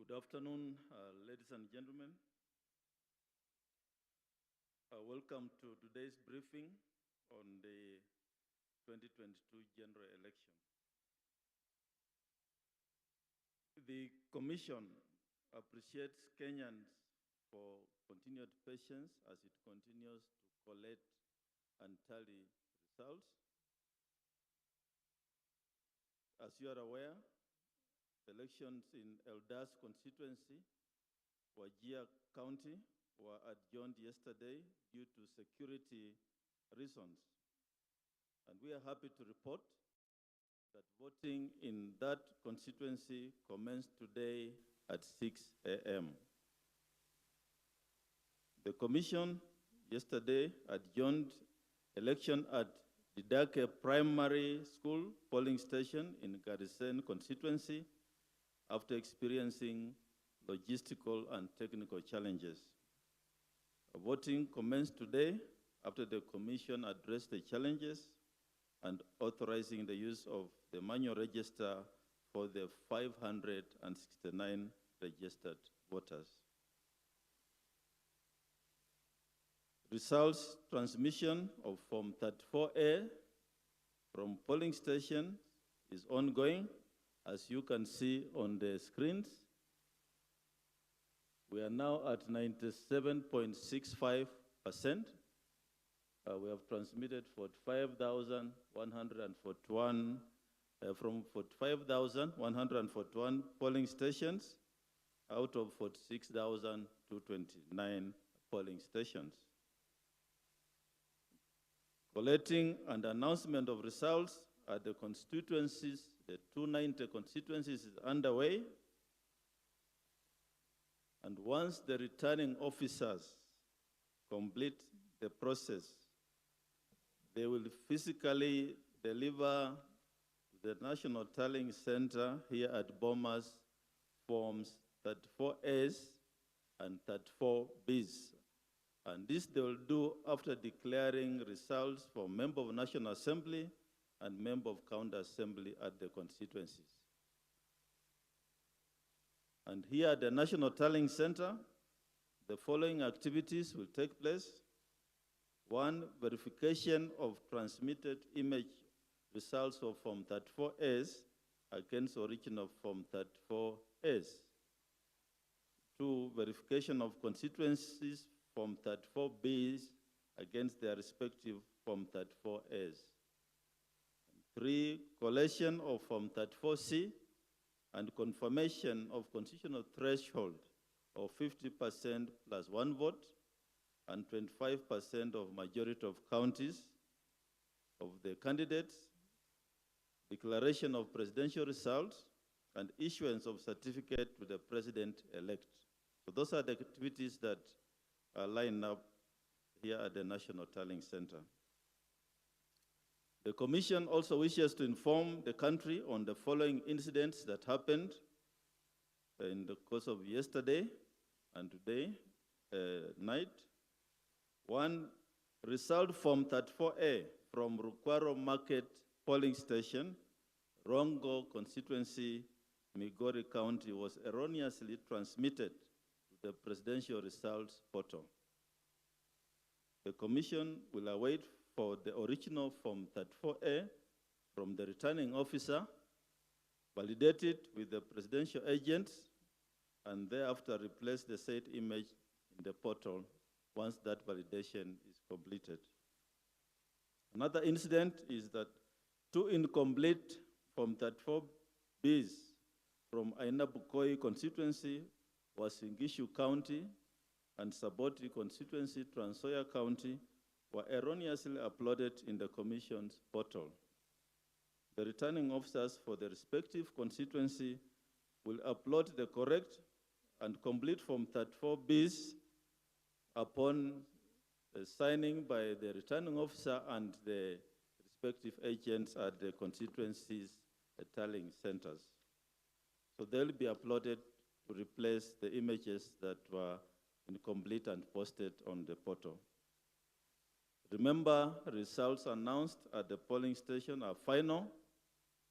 Good afternoon, ladies and gentlemen. Welcome to today's briefing on the 2022 general election. The Commission appreciates Kenyans for continued patience as it continues to collect and tally results. As you are aware, elections in Eldas constituency, Wajir County, were adjourned yesterday due to security reasons. And we are happy to report that voting in that constituency commenced today at 6 a.m. The Commission yesterday adjourned election at Didake Primary School polling station in Garisen constituency after experiencing logistical and technical challenges. Voting commenced today after the Commission addressed the challenges and authorizing the use of the manual register for the 569 registered voters. Results transmission of Form 34A from polling station is ongoing, as you can see on the screens. We are now at 97.65%. We have transmitted 45,141 from 45,141 polling stations out of 46,229 polling stations. Collecting and announcement of results at the constituencies, the 290 constituencies, is underway. And once the returning officers complete the process, they will physically deliver to the National Tallying Center here at Bomas Forms 34As and 34Bs. And this they will do after declaring results for Member of National Assembly and Member of County Assembly at the constituencies. And here at the National Tallying Center, the following activities will take place. 1, verification of transmitted image results of Form 34As against original Form 34As. 2, verification of constituencies Form 34Bs against their respective Form 34As. 3, collation of Form 34C and confirmation of constitutional threshold of 50% plus 1 vote and 25% of majority of counties of the candidates, declaration of presidential results, and issuance of certificate to the president-elect. So those are the activities that are lined up here at the National Tallying Center. The Commission also wishes to inform the country on the following incidents that happened in the course of yesterday and today night. 1, result Form 34A from Rukwaro Market polling station, Rongo constituency, Migori County, was erroneously transmitted to the presidential results portal. The Commission will await for the original Form 34A from the returning officer, validate it with the presidential agents, and thereafter replace the said image in the portal once that validation is completed. Another incident is that 2 incomplete Form 34Bs from Aina Bukoi constituency, Wasingishu County, and Saboti constituency, Trans Nzoia County, were erroneously uploaded in the Commission's portal. The returning officers for the respective constituency will upload the correct and complete Form 34Bs upon signing by the returning officer and the respective agents at the constituencies' tallying centers. So they'll be uploaded to replace the images that were incomplete and posted on the portal. Remember, results announced at the polling station are final.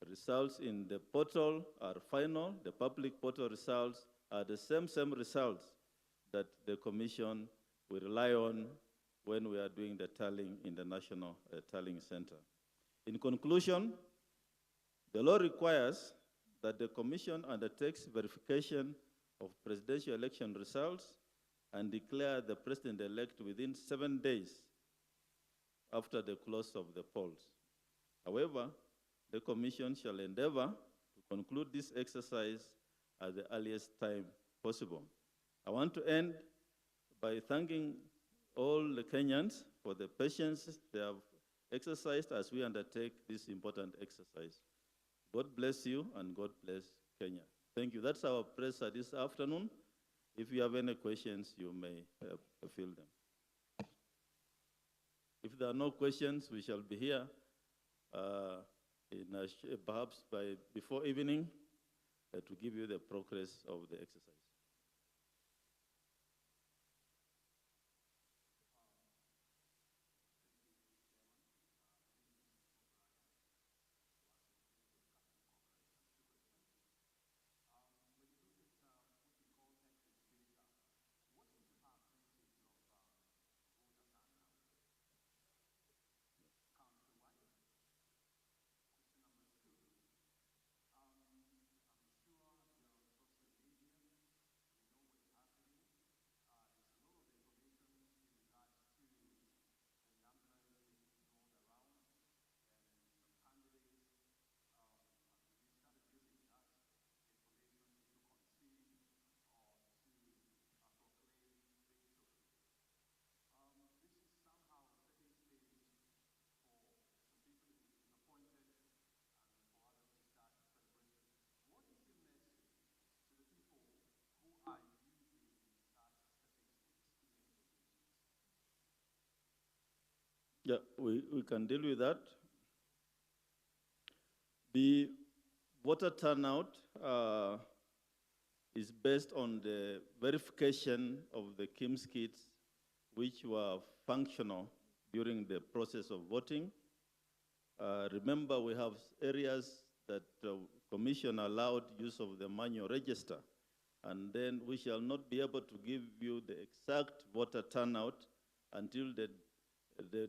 Results in the portal are final. The public portal results are the same results that the Commission will rely on when we are doing the tallying in the National Tallying Center. In conclusion, the law requires that the Commission undertakes verification of presidential election results and declare the president-elect within 7 days after the close of the polls. However, the Commission shall endeavor to conclude this exercise at the earliest time possible. I want to end by thanking all the Kenyans for the patience they have exercised as we undertake this important exercise. God bless you and God bless Kenya. Thank you. That's our press this afternoon. If you have any questions, you may field them. If there are no questions, we shall be here perhaps before evening to give you the progress of the exercise. Yeah, we can deal with that. The voter turnout is based on the verification of the KIMS kits which were functional during the process of voting. Remember, we have areas that the Commission allowed use of the manual register, and then we shall not be able to give you the exact voter turnout until the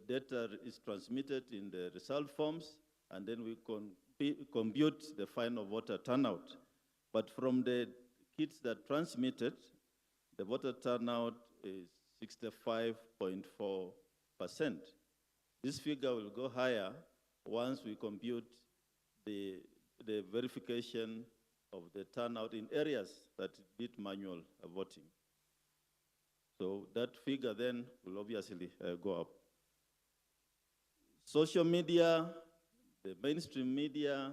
data is transmitted in the result forms, and then we compute the final voter turnout. But from the kits that transmitted, the voter turnout is 65.4%. This figure will go higher once we compute the verification of the turnout in areas that did manual voting. So that figure then will obviously go up. Social media, the mainstream media,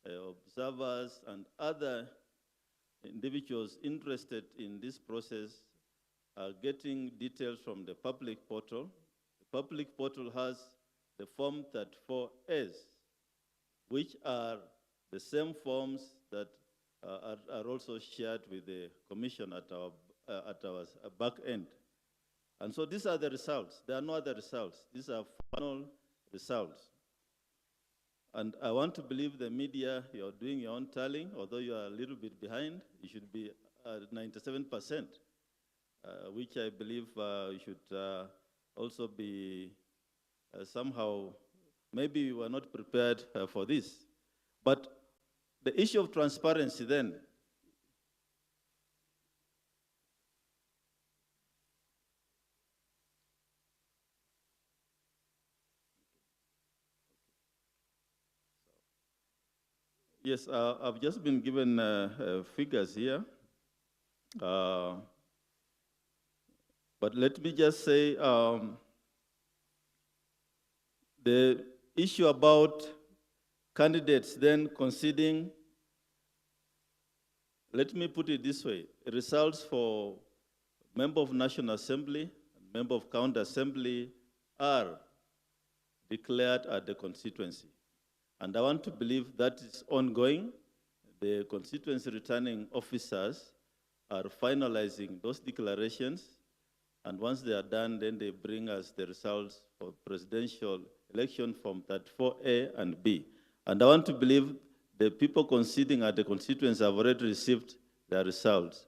observers, and other individuals interested in this process are getting details from the public portal. The public portal has the Form 34As, which are the same forms that are also shared with the Commission at our back end. And so these are the results. There are no other results. These are final results. And I want to believe the media, you're doing your own tallying, although you are a little bit behind. You should be at 97%, which I believe you should also be somehow, maybe you were not prepared for this. But the issue of transparency then, yes, I've just been given figures here. But let me just say, the issue about candidates then conceding, let me put it this way, results for member of National Assembly, member of County Assembly are declared at the constituency. And I want to believe that is ongoing. The constituency returning officers are finalizing those declarations. And once they are done, then they bring us the results for presidential election from 34A and B. And I want to believe the people conceding at the constituency have already received their results.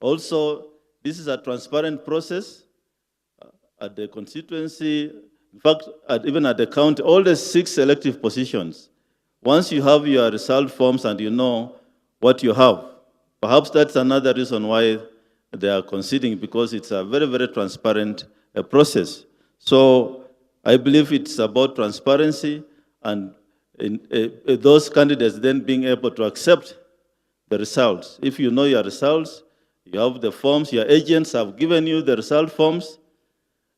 Also, this is a transparent process at the constituency, in fact, even at the county, all the 6 elective positions. Once you have your result forms and you know what you have, perhaps that's another reason why they are conceding, because it's a very, very transparent process. So I believe it's about transparency and those candidates then being able to accept the results. If you know your results, you have the forms, your agents have given you the result forms,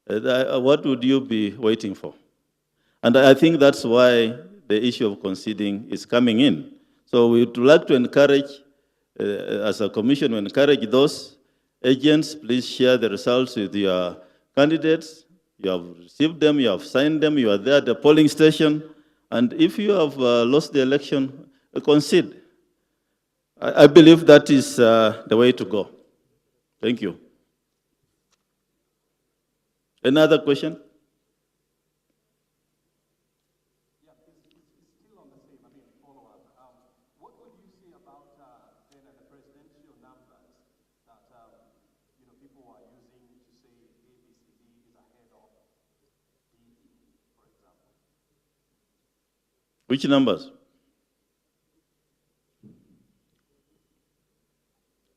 what would you be waiting for? And I think that's why the issue of conceding is coming in. So we would like to encourage, as a commission, we encourage those agents, please share the results with your candidates. You have received them, you have signed them, you are there at the polling station, and if you have lost the election, concede. I believe that is the way to go. Thank you. Another question? Yeah, it's still on the same, follow-up. What would you say about then the presidential numbers that people are using to say ABCD is ahead of DE, for example? Which numbers?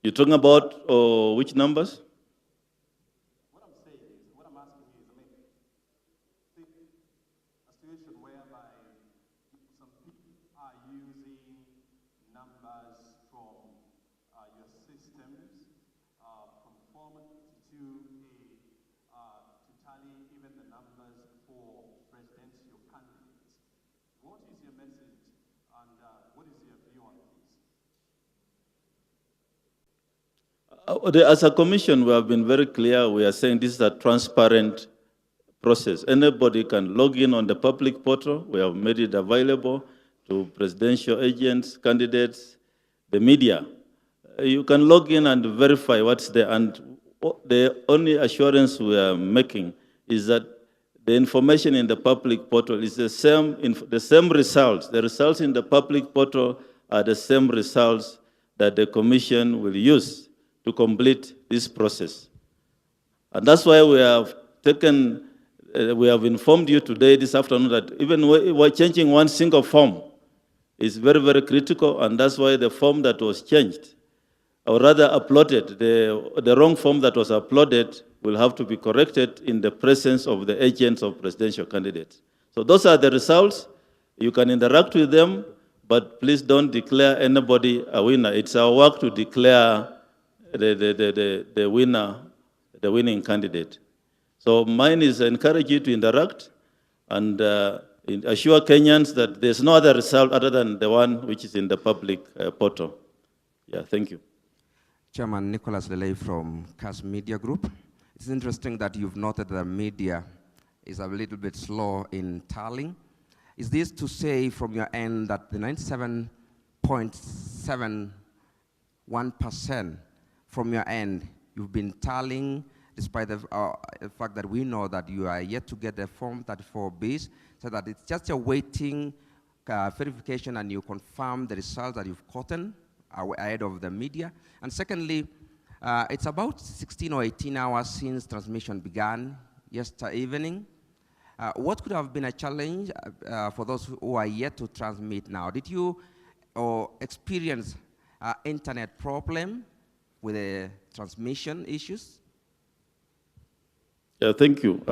You're talking about which numbers? What I'm saying is, what I'm asking is, think a situation whereby some people are using numbers from your systems, from Form 2A, to tally even the numbers for presidential candidates. What is your message and what is your view on this? As a commission, we have been very clear. We are saying this is a transparent process. Anybody can log in on the public portal. We have made it available to presidential agents, candidates, the media. You can log in and verify what's there. And the only assurance we are making is that the information in the public portal is the same results. The results in the public portal are the same results that the commission will use to complete this process. And that's why we have informed you today, this afternoon, that even we're changing one single form is very, very critical, and that's why the form that was changed, or rather uploaded, the wrong form that was uploaded will have to be corrected in the presence of the agents of presidential candidates. So those are the results. You can interact with them, but please don't declare anybody a winner. It's our work to declare the winner, the winning candidate. So mine is encourage you to interact and assure Kenyans that there's no other result other than the one which is in the public portal. Yeah, thank you. Chairman Nicholas Lelei from CAS Media Group. It's interesting that you've noted that the media is a little bit slow in tallying. Is this to say from your end that the 97.71% from your end, you've been tallying, despite the fact that we know that you are yet to get the Form 34Bs, so that it's just a waiting verification and you confirm the results that you've gotten ahead of the media? And secondly, it's about 16 or 18 hours since transmission began yesterday evening. What could have been a challenge for those who are yet to transmit now? Did you experience internet problem with the transmission issues? Yeah, thank you.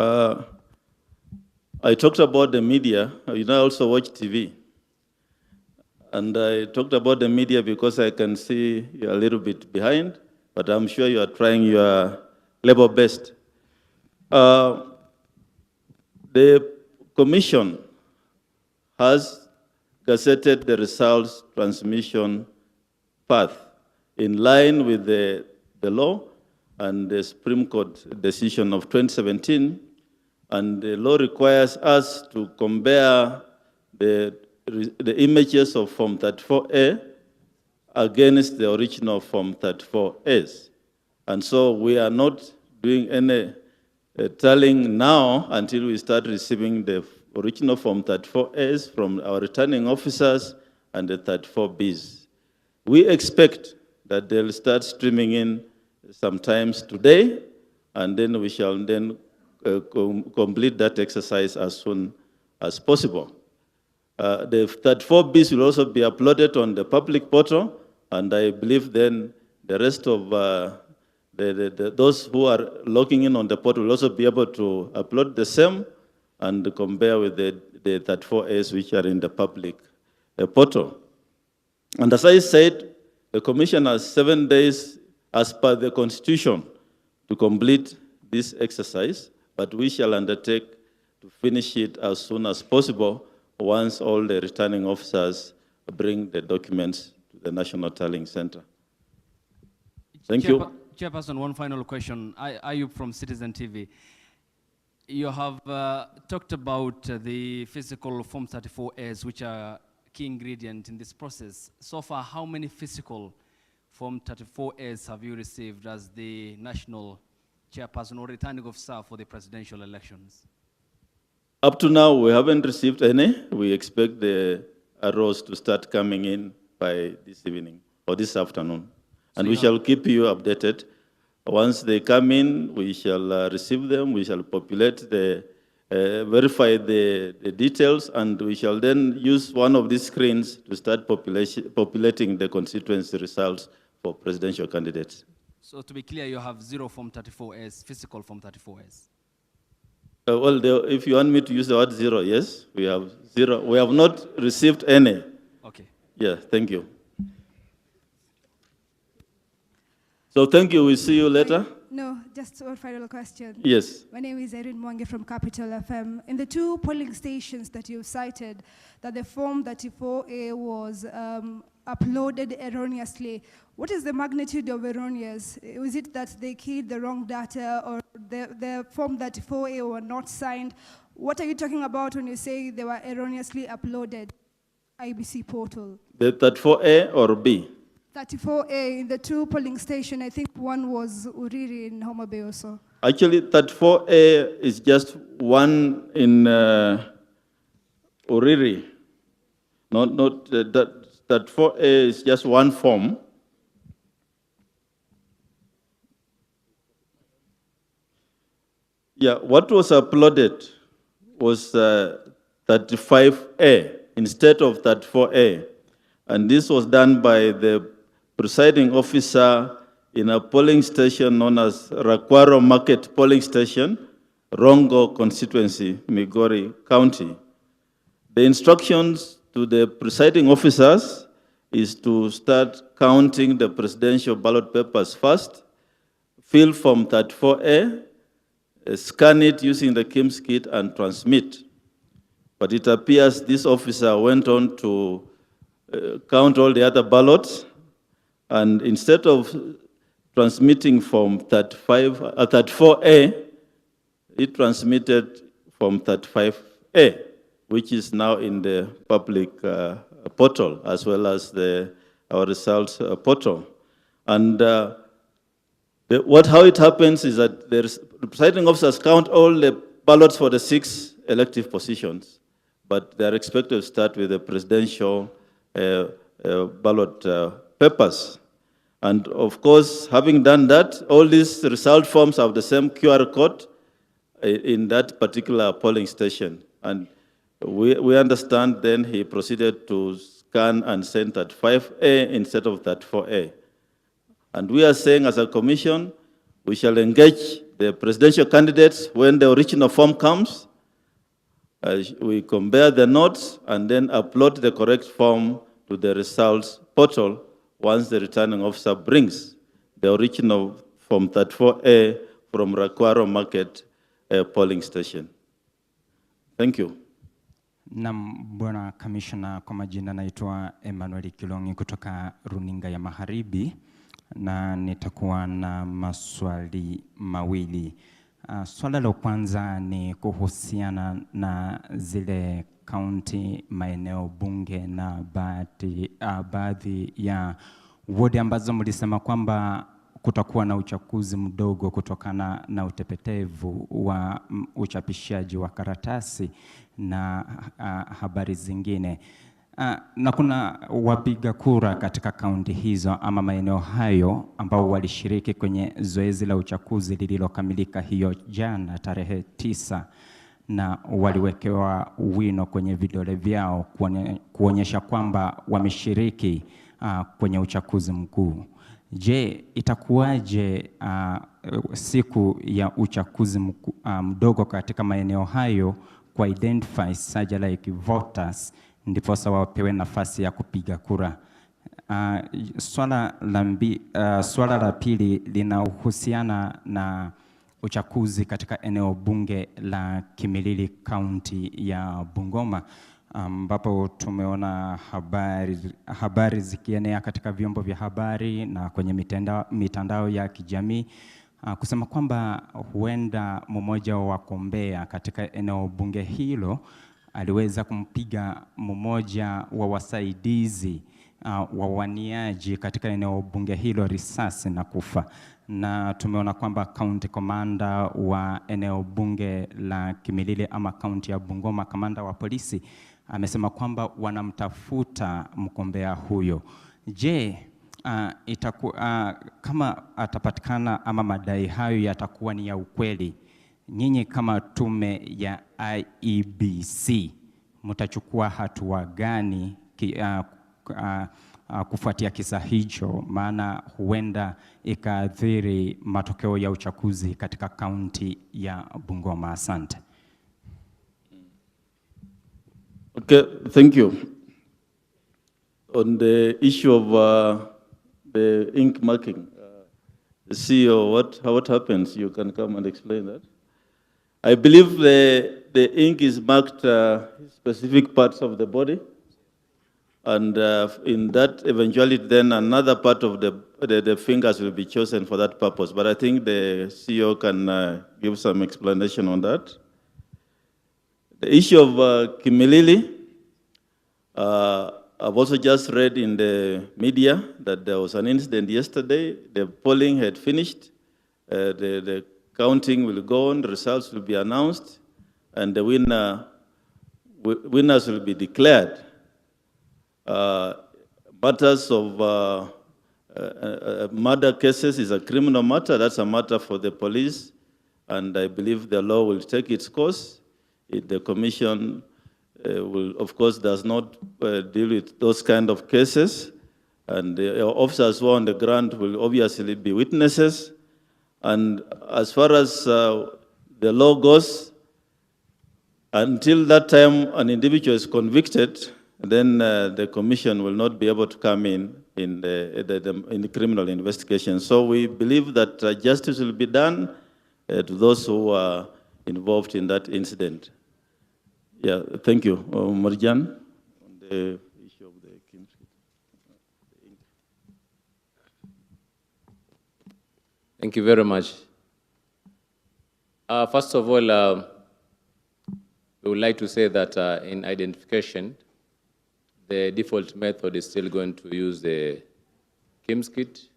I talked about the media. I also watch TV. And I talked about the media because I can see you're a little bit behind, but I'm sure you are trying your level best. The commission has gazetted the results transmission path in line with the law and the Supreme Court decision of 2017. And the law requires us to compare the images of Form 34A against the original Form 34As. And so we are not doing any tallying now until we start receiving the original Form 34As from our returning officers and the 34Bs. We expect that they'll start streaming in sometimes today, and then we shall then complete that exercise as soon as possible. The 34Bs will also be uploaded on the public portal, and I believe then the rest of those who are logging in on the portal will also be able to upload the same and compare with the 34As which are in the public portal. And as I said, the Commission has 7 days as per the Constitution to complete this exercise, but we shall undertake to finish it as soon as possible once all the returning officers bring the documents to the National Tallying Center. Thank you. Chairperson, one final question. Ayub from Citizen TV. You have talked about the physical Form 34As, which are key ingredient in this process. So far, how many physical Form 34As have you received as the national chairperson or returning officer for the presidential elections? Up to now, we haven't received any. We expect the arrows to start coming in by this evening or this afternoon. And we shall keep you updated. Once they come in, we shall receive them, we shall populate verify the details, and we shall then use one of these screens to start populating the constituency results for presidential candidates. So to be clear, you have 0 Form 34As, physical Form 34As. Well, if you want me to use the word 0, yes, we have 0. We have not received any. Okay. Yeah, thank you. So thank you, we'll see you later. No, just one final question. Yes. My name is Erin Mwangi from Capital FM. In the 2 polling stations that you cited, that the Form 34A was uploaded erroneously, what is the magnitude of erroneous? Was it that they keyed the wrong data, or the Form 34A were not signed? What are you talking about when you say they were erroneously uploaded IEBC portal? The 34A or B? 34A in the 2 polling stations. I think one was Uriri in Homa Bay also. Actually, 34A is just one in Uriri. Not that 4A is just one form. Yeah, what was uploaded was 35A instead of 34A. And this was done by the presiding officer in a polling station known as Rakwaro Market Polling Station, Rongo constituency, Migori County. The instructions to the presiding officers is to start counting the presidential ballot papers first, fill Form 34A, scan it using the KIMS kit and transmit. But it appears this officer went on to count all the other ballots, and instead of transmitting Form 34A, it transmitted Form 35A, which is now in the public portal as well as our results portal. And how it happens is that the presiding officers count all the ballots for the 6 elective positions, but they are expected to start with the presidential ballot papers. And of course, having done that, all these result forms have the same QR code in that particular polling station. And we understand then he proceeded to scan and send that 5A instead of that 4A. And we are saying as a commission, we shall engage the presidential candidates when the original form comes. We compare the notes and then upload the correct form to the results portal once the returning officer brings the original Form 34A from Rakwaro Market polling station. Thank you. Bwana Commissioner, kwa majina naitwa Emmanuel Kilongi kutoka Runinga ya Magharibi, na nitakuwa na maswali mawili. Swala la kwanza ni kuhusiana na zile kaunti, maeneo bunge na baadhi ya wodi ambazo mlisema kwamba kutakuwa na uchaguzi mdogo kutokana na utepetevu wa uchapishaji wa karatasi na habari zingine. Na kuna wapiga kura katika kaunti hizo ama maeneo hayo ambao walishiriki kwenye zoezi la uchaguzi lililokamilika hiyo jana tarehe 9, na waliwekewa wino kwenye vidole vyao kuonyesha kwamba wameshiriki kwenye uchaguzi mkuu. Je, itakuwaje siku ya uchaguzi mdogo katika maeneo hayo ku identify such like voters ndiposa wapewe nafasi ya kupiga kura? Swala la pili linahusiana na uchaguzi katika eneo bunge la Kimilili, kaunti ya Bungoma, ambapo tumeona habari zikienea katika vyombo vya habari na kwenye mitandao ya kijamii kusema kwamba huenda mmoja wa wagombea katika eneo bunge hilo aliweza kumpiga mmoja wa wasaidizi wa waniaji katika eneo bunge hilo risasi na kufa. Na tumeona kwamba county commander wa eneo bunge la Kimilili ama kaunti ya Bungoma, kamanda wa polisi, amesema kwamba wanamtafuta mgombea huyo. Je, kama atapatikana ama madai hayo yatakuwa ni ya ukweli, nyinyi kama tume ya IEBC mtachukua hatua gani kufuatia kisa hicho, maana huenda ikaathiri matokeo ya uchaguzi katika kaunti ya Bungoma? Asante. Okay, thank you. On the issue of the ink marking, CEO, what happens? You can come and explain that. I believe the ink is marked specific parts of the body, and in that eventuality, then another part of the fingers will be chosen for that purpose. But I think the CEO can give some explanation on that. The issue of Kimilili, I've also just read in the media that there was an incident yesterday. The polling had finished. The counting will go on, the results will be announced, and the winners will be declared. Matters of murder cases is a criminal matter. That's a matter for the police, and I believe the law will take its course. The commission will, of course, does not deal with those kind of cases, and the officers who are on the ground will obviously be witnesses. And as far as the law goes, until that time an individual is convicted, then the commission will not be able to come in the criminal investigation. So we believe that justice will be done to those who are involved in that incident. Yeah, thank you. Marjan, on the issue of the ink. Thank you very much. First of all, we would like to say that in identification, the default method is still going to use the KIMS kit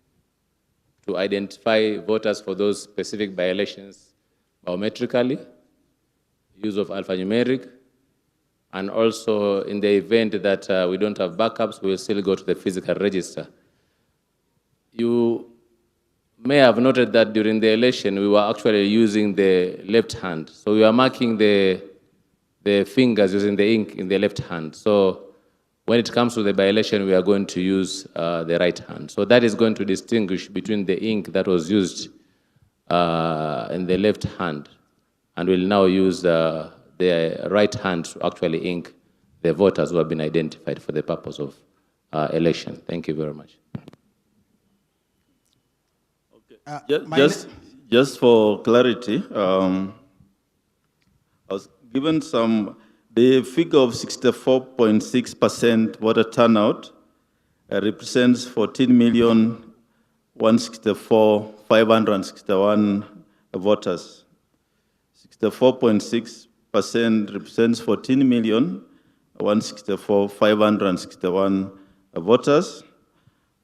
to identify voters for those specific by-elections biometrically, use of alphanumeric, and also in the event that we don't have backups, we will still go to the physical register. You may have noted that during the election, we were actually using the left hand. So we are marking the fingers using the ink in the left hand. So when it comes to the by-election, we are going to use the right hand. So that is going to distinguish between the ink that was used in the left hand, and we'll now use the right hand to actually ink the voters who have been identified for the purpose of election. Thank you very much. Just for clarity, I was given the figure of 64.6% voter turnout represents 14,164,561 voters. 64.6% represents 14,164,561 voters.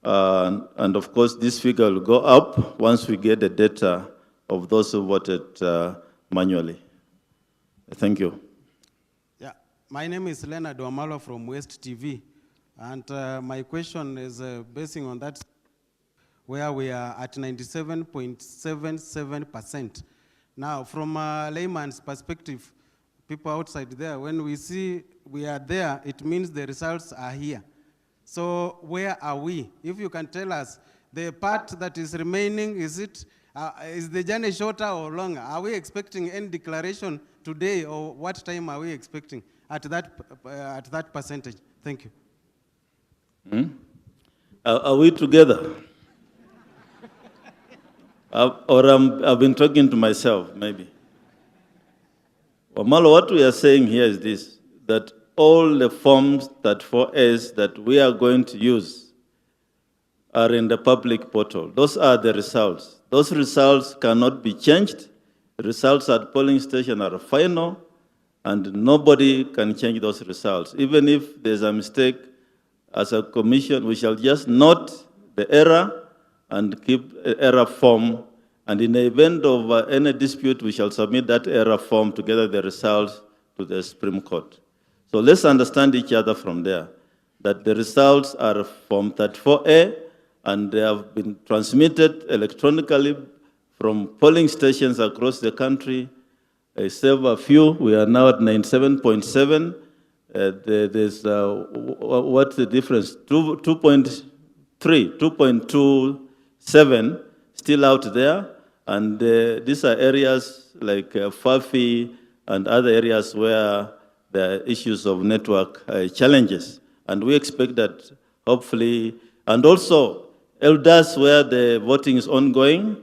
And of course, this figure will go up once we get the data of those who voted manually. Thank you. Yeah, My name is Leonard Wamalo from West TV, and my question is basing on that, where we are at 97.77%. Now, from a layman's perspective, people outside there, when we see we are there, it means the results are here. So where are we? If you can tell us, the part that is remaining, is the journey shorter or longer? Are we expecting any declaration today, or what time are we expecting at that percentage? Thank you. Are we together? Or I've been talking to myself, maybe. Wamalo, what we are saying here is this, that all the forms that 4As that we are going to use are in the public portal. Those are the results. Those results cannot be changed. The results at polling station are final, and nobody can change those results. Even if there's a mistake, as a commission, we shall just note the error and keep error form. And in the event of any dispute, we shall submit that error form together with the results to the Supreme Court. So let's understand each other from there, that the results are Form 34A, and they have been transmitted electronically from polling stations across the country. Save a few, we are now at 97.7. There's, what's the difference? 2.3, 2.27 still out there. And these are areas like Fafi and other areas where there are issues of network challenges. And we expect that hopefully, and also Elders where the voting is ongoing,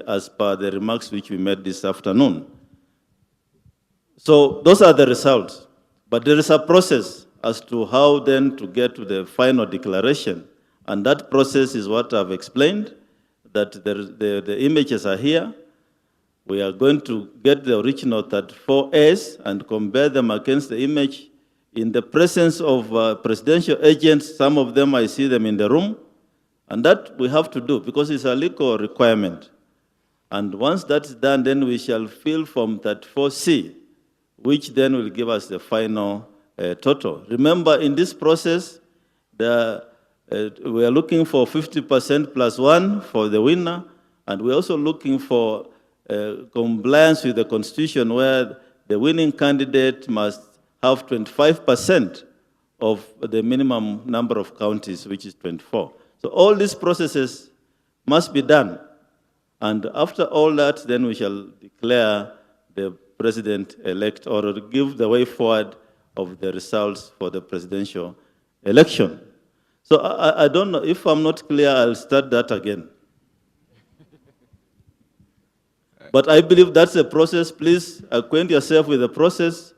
as per the remarks which we made this afternoon. So those are the results. But there is a process as to how then to get to the final declaration. And that process is what I've explained, that the images are here. We are going to get the original 34As and compare them against the image in the presence of presidential agents. Some of them, I see them in the room. And that we have to do because it's a legal requirement. And once that's done, then we shall fill Form 34C, which then will give us the final total. Remember, in this process, we are looking for 50% plus 1 for the winner, and we're also looking for compliance with the Constitution, where the winning candidate must have 25% of the minimum number of counties, which is 24. So all these processes must be done. And after all that, then we shall declare the president-elect or give the way forward of the results for the presidential election. So I don't know, if I'm not clear, I'll start that again. But I believe that's a process. Please acquaint yourself with the process,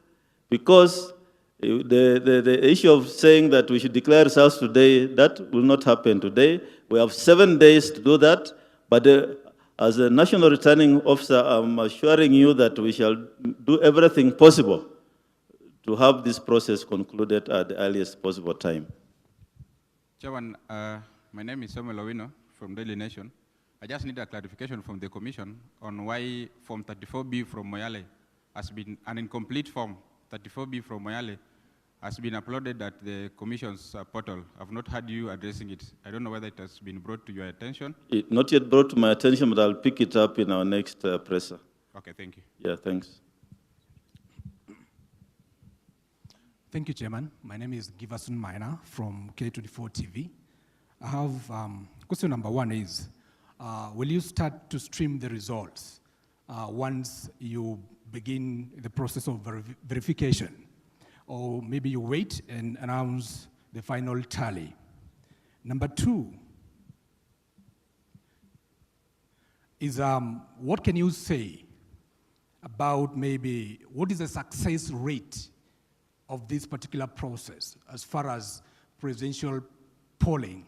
because the issue of saying that we should declare results today, that will not happen today. We have 7 days to do that, but as a national returning officer, I'm assuring you that we shall do everything possible to have this process concluded at the earliest possible time. Chairman, my name is Samuel Owino from Daily Nation. I just need a clarification from the Commission on why Form 34B from Moyale has been an incomplete form. 34B from Moyale has been uploaded at the Commission's portal. I've not heard you addressing it. I don't know whether it has been brought to your attention. Not yet brought to my attention, but I'll pick it up in our next presser. Okay, thank you. Yeah, thanks. Thank you, Chairman. My name is Giverson Maina from K24 TV. I have question number 1 is, will you start to stream the results once you begin the process of verification? Or maybe you wait and announce the final tally? Number 2 is, what can you say about maybe what is the success rate of this particular process as far as presidential polling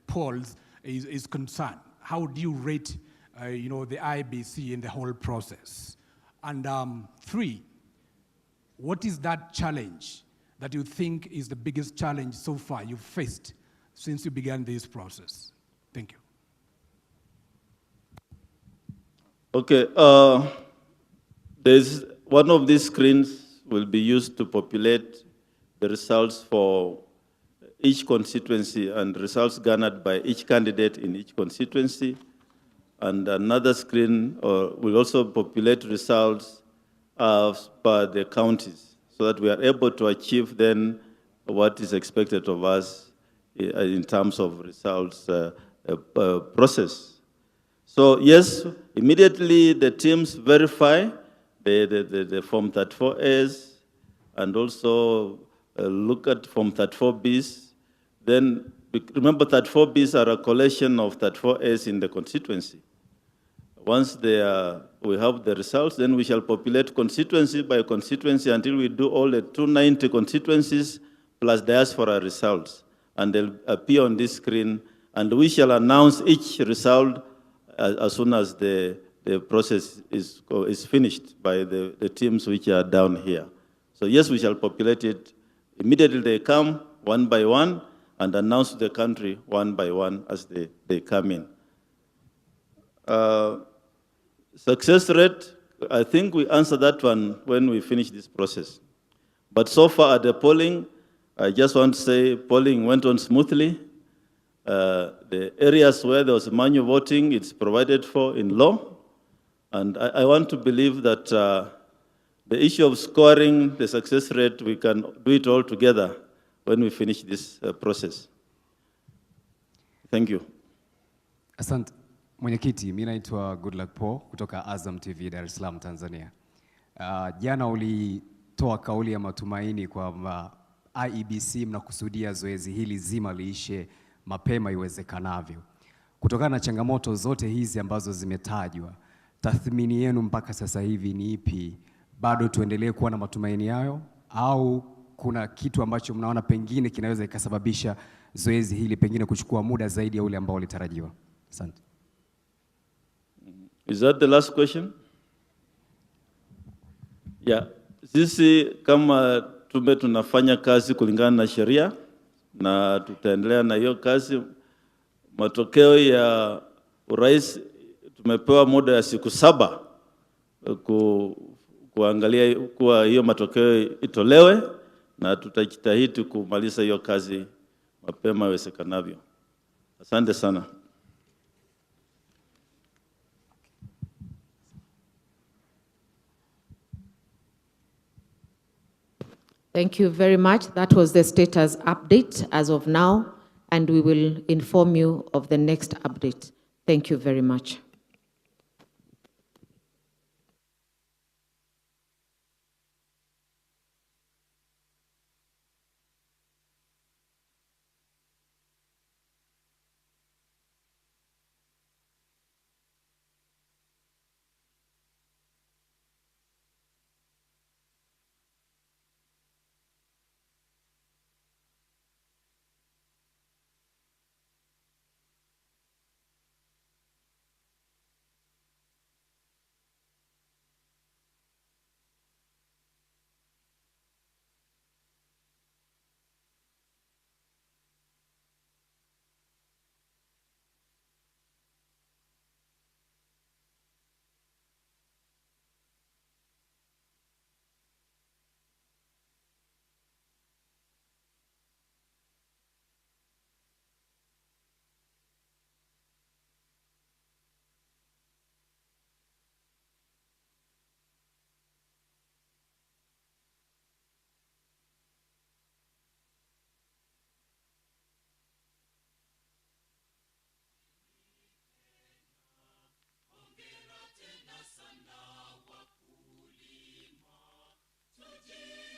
polls is concerned? How do you rate, the IEBC in the whole process? And 3, what is that challenge that you think is the biggest challenge so far you've faced since you began this process? Thank you. Okay, there's one of these screens will be used to populate the results for each constituency and results garnered by each candidate in each constituency. And another screen will also populate results per the counties, so that we are able to achieve then what is expected of us in terms of results process. So yes, immediately the teams verify the Form 34As and also look at Form 34Bs. Then remember 34Bs are a collection of 34As in the constituency. Once we have the results, then we shall populate constituency by constituency until we do all the 290 constituencies plus diaspora results. And they'll appear on this screen, and we shall announce each result as soon as the process is finished by the teams which are down here. So yes, we shall populate it. Immediately they come one by one and announce to the country one by one as they come in. Success rate, I think we answered that one when we finish this process. But so far at the polling, I just want to say polling went on smoothly. The areas where there was manual voting, it's provided for in law. And I want to believe that the issue of scoring the success rate, we can do it all together when we finish this process. Thank you. Asante. Mwenyekiti, mimi naitwa Goodluck Paul kutoka Azam TV Dar es Salaam, Tanzania. Jana ulitoa kauli ya matumaini kwamba IEBC mnakusudia zoezi hili zima liishe mapema iwezekanavyo. Kutokana na changamoto zote hizi ambazo zimetajwa, tathmini yenu mpaka sasa hivi ni ipi? Bado tuendelee kuwa na matumaini hayo au kuna kitu ambacho mnaona pengine kinaweza ikasababisha zoezi hili pengine kuchukua muda zaidi ya ule ambao ulitarajiwa? Asante. Is that the last question? Yeah, sisi kama tume tunafanya kazi kulingana na sheria na tutaendelea na hiyo kazi. Matokeo ya urais tumepewa muda ya siku 7 kuangalia kuwa hiyo matokeo itolewe, na tutajitahidi kumaliza hiyo kazi mapema iwezekanavyo. Asante sana. Thank you very much. That was the status update as of now, and we will inform you of the next update. Thank you very much.